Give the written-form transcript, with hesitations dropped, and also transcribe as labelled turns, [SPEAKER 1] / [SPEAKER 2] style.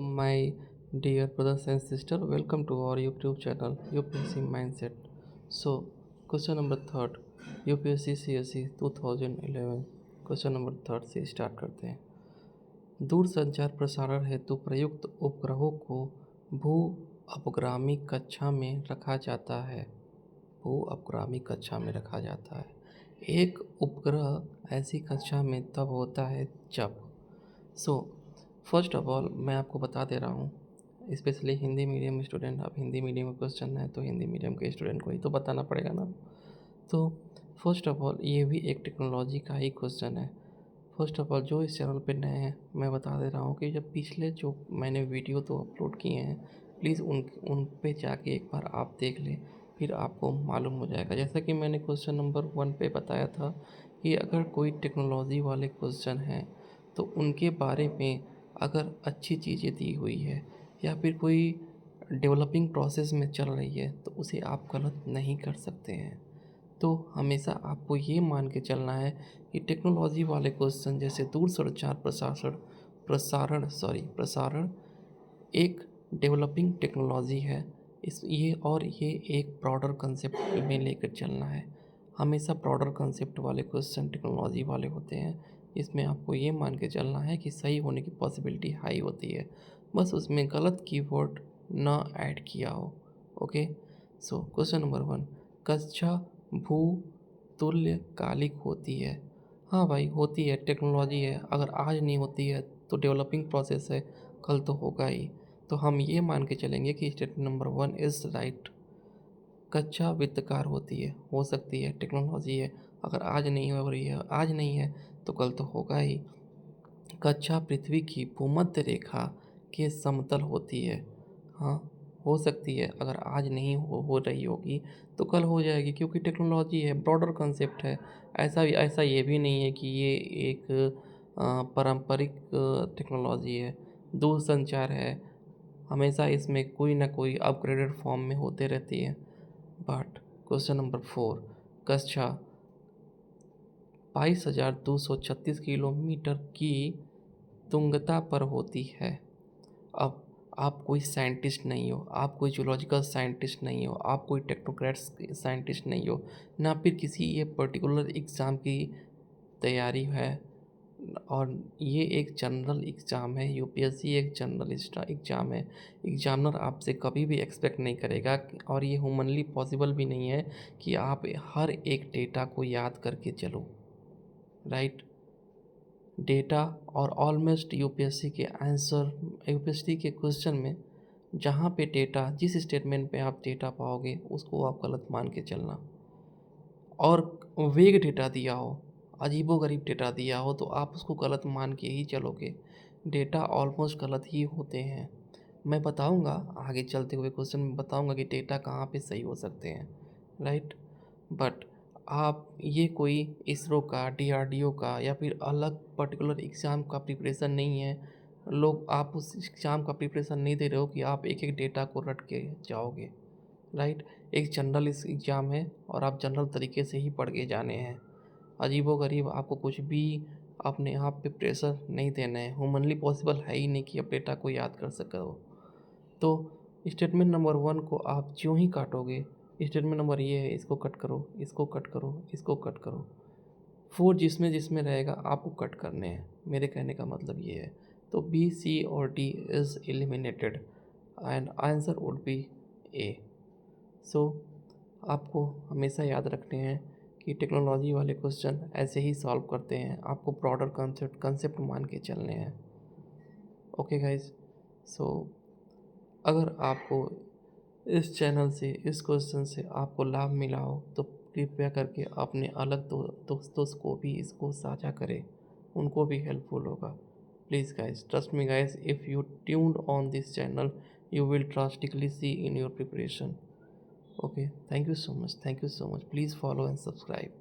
[SPEAKER 1] My dear brothers and sisters, welcome to our YouTube channel UPSC Mindset. So, question number third, UPSC CSE 2011. Question number third से start करते हैं। दूरसंचार प्रसारण हेतु प्रयुक्त उपग्रहों को भू अपग्रामी कक्षा में रखा जाता है। भू अपग्रामी कक्षा में रखा जाता है। एक उपग्रह ऐसी कक्षा में तब होता है जब फर्स्ट ऑफ ऑल मैं आपको बता दे रहा हूँ, स्पेशली हिंदी मीडियम स्टूडेंट, अब हिंदी मीडियम का क्वेश्चन है तो हिंदी मीडियम के स्टूडेंट को ही तो बताना पड़ेगा ना। तो फर्स्ट ऑफ ऑल ये भी एक टेक्नोलॉजी का ही क्वेश्चन है। फर्स्ट ऑफ ऑल जो इस चैनल पे नए हैं मैं बता दे रहा हूँ कि जब पिछले जो मैंने वीडियो तो अपलोड किए हैं, प्लीज़ उन पे जाके एक बार आप देख लें, फिर आपको मालूम हो जाएगा। जैसा कि मैंने क्वेश्चन नंबर 1 पे बताया था कि अगर कोई टेक्नोलॉजी वाले क्वेश्चन हैं तो उनके बारे में अगर अच्छी चीज़ें दी हुई है या फिर कोई डेवलपिंग प्रोसेस में चल रही है तो उसे आप गलत नहीं कर सकते हैं। तो हमेशा आपको ये मान के चलना है कि टेक्नोलॉजी वाले क्वेश्चन जैसे दूरसंचार प्रसारण एक डेवलपिंग टेक्नोलॉजी है। ये एक ब्रॉडर कंसेप्ट में लेकर चलना है। हमेशा ब्रॉडर कंसेप्ट वाले क्वेश्चन टेक्नोलॉजी वाले होते हैं। इसमें आपको ये मान के चलना है कि सही होने की पॉसिबिलिटी हाई होती है, बस उसमें गलत कीवर्ड ना ऐड किया हो। ओके, सो क्वेश्चन नंबर 1, कक्षा भू तुल्यकालिक होती है। हाँ भाई, होती है, टेक्नोलॉजी है। अगर आज नहीं होती है तो डेवलपिंग प्रोसेस है, कल तो होगा ही। तो हम ये मान के चलेंगे कि स्टेटमेंट नंबर 1 इज़ राइट। कक्षा वृत्तकार होती है, हो सकती है, टेक्नोलॉजी है। अगर आज नहीं हो रही है, आज नहीं है तो कल तो होगा ही। कक्षा पृथ्वी की भूमध्य रेखा के समतल होती है। हाँ, हो सकती है, अगर आज नहीं हो रही होगी तो कल हो जाएगी, क्योंकि टेक्नोलॉजी है, ब्रॉडर कंसेप्ट है। ऐसा ये भी नहीं है कि ये एक पारंपरिक टेक्नोलॉजी है। दूरसंचार है, हमेशा इसमें कोई ना कोई अपग्रेडेड फॉर्म में होते रहती है। बट क्वेश्चन नंबर 4, कक्षा 22,236 किलोमीटर की तुंगता पर होती है। अब आप कोई साइंटिस्ट नहीं हो, आप कोई जूलॉजिकल साइंटिस्ट नहीं हो, आप कोई टेक्नोक्रेट साइंटिस्ट नहीं हो, ना फिर किसी ये पर्टिकुलर एग्ज़ाम की तैयारी है। और ये एक जनरल एग्ज़ाम है, यूपीएससी एक जनरल एग्ज़ाम है। एग्जामिनर आपसे कभी भी एक्सपेक्ट नहीं करेगा, और ये ह्यूमनली पॉसिबल भी नहीं है कि आप हर एक डेटा को याद करके चलो, राइट। डेटा और ऑलमोस्ट यूपीएससी के क्वेश्चन में जहाँ पे डेटा, जिस स्टेटमेंट पे आप डेटा पाओगे उसको आप गलत मान के चलना। और वेग डेटा दिया हो, अजीबोगरीब डेटा दिया हो तो आप उसको गलत मान के ही चलोगे। डेटा ऑलमोस्ट गलत ही होते हैं। मैं बताऊंगा आगे चलते हुए क्वेश्चन में, बताऊंगा कि डेटा कहाँ पे सही हो सकते हैं, राइट। बट आप ये कोई इसरो का, डीआरडीओ का या फिर अलग पर्टिकुलर एग्ज़ाम का प्रिपरेशन नहीं है। आप उस एग्ज़ाम का प्रिपरेशन नहीं दे रहे हो कि आप एक एक डेटा को रट के जाओगे, राइट। एक जनरल इस एग्ज़ाम है और आप जनरल तरीके से ही पढ़ के जाने हैं। अजीबोगरीब आपको कुछ भी अपने आप पे प्रेशर नहीं देना है। ह्यूमनली पॉसिबल है ही नहीं कि आप डेटा को याद कर सको। तो स्टेटमेंट नंबर 1 को आप ज्यों ही काटोगे, स्टेटमेंट नंबर ये है, इसको कट करो, इसको कट करो, इसको कट करो। 4 जिसमें जिसमें रहेगा आपको कट करने हैं, मेरे कहने का मतलब ये है। तो बी, सी और D is eliminated and answer would be A. So आपको हमेशा याद रखने हैं कि टेक्नोलॉजी वाले क्वेश्चन ऐसे ही सॉल्व करते हैं, आपको ब्रॉडर कंसेप्ट मान के चलने हैं। ओके गाइज, सो अगर आपको इस चैनल से, इस क्वेश्चन से आपको लाभ मिला हो तो कृपया करके अपने अलग दोस्तों को भी इसको साझा करें, उनको भी हेल्पफुल होगा। Please guys, trust me guys, if you tuned on this channel you will drastically see in your preparation. Okay, thank you so much, please follow and subscribe.